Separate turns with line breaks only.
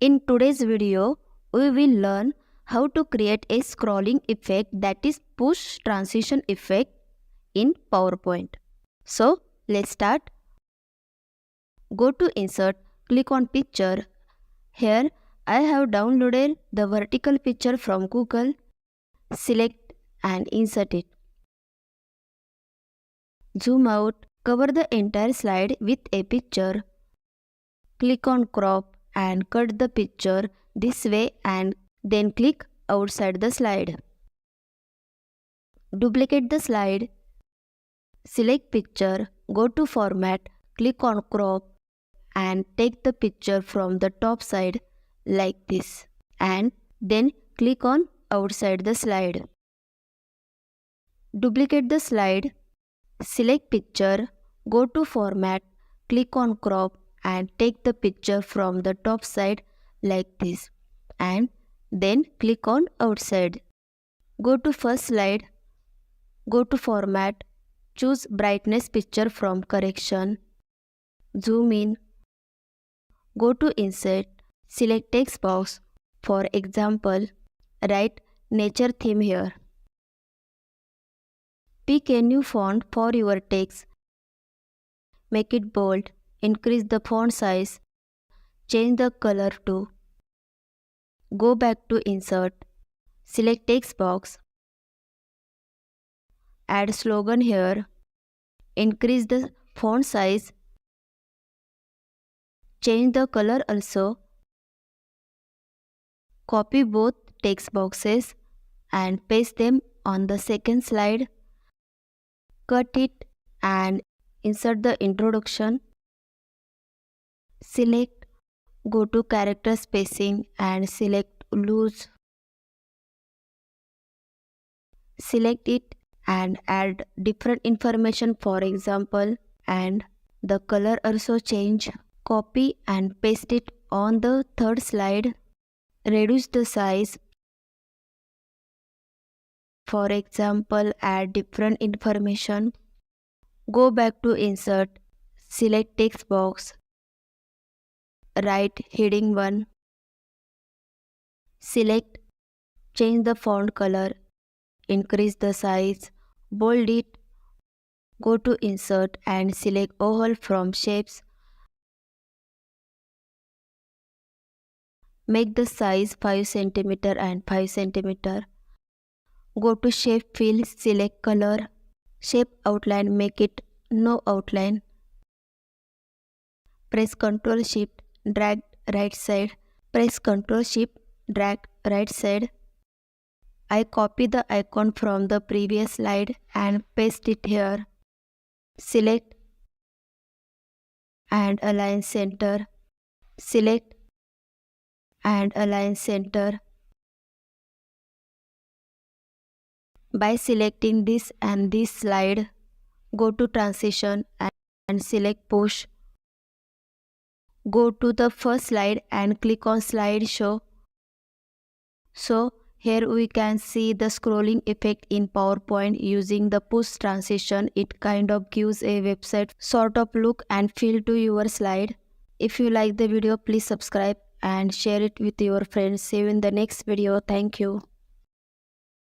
In today's video, we will learn how to create a scrolling effect, that is push transition effect, in PowerPoint. So let's start. Go to Insert, click on Picture. Here I have downloaded the vertical picture from Google. Select and insert it. Zoom out, cover the entire slide with a picture. Click on Crop and cut the picture this way and then click outside the slide. Duplicate the slide. Select Picture, go to Format, click on Crop and take the picture from the top side like this, and then click on outside the slide. Duplicate the slide. Select Picture, go to Format, click on Crop and take the picture from the top side like this, and then click on outside. Go to first slide, go to Format, choose Brightness Picture from Correction, zoom in, go to Insert, select text box. For example, write Nature Theme here. Pick a new font for your text. Make it bold, increase the font size, change the color to. Go back to Insert, select text box, add slogan here, increase the font size, change the color also. Copy both text boxes and paste them on the second slide. Cut it and insert the introduction. Select, go to character spacing and select loose. Select it and add different information, for example, and the color also change. Copy and paste it on the third slide. Reduce the size. For example, add different information. Go back to Insert, select text box, write heading 1. Select, change the font color, increase the size, bold it. Go to Insert and select oval from Shapes. Make the size 5 cm and 5 cm. Go to Shape Fill, select Color, Shape Outline, make it no outline. Press Ctrl Shift, drag right side. Press Ctrl Shift, drag right side. I copy the icon from the previous slide and paste it here. Select and align center. Select and align center. By selecting this and this slide, go to Transition and select Push. Go to the first slide and click on Slide Show. So here we can see the scrolling effect in PowerPoint using the push transition. It kind of gives a website sort of look and feel to your slide. If you like the video, please subscribe and share it with your friends. See you in the next video. Thank you.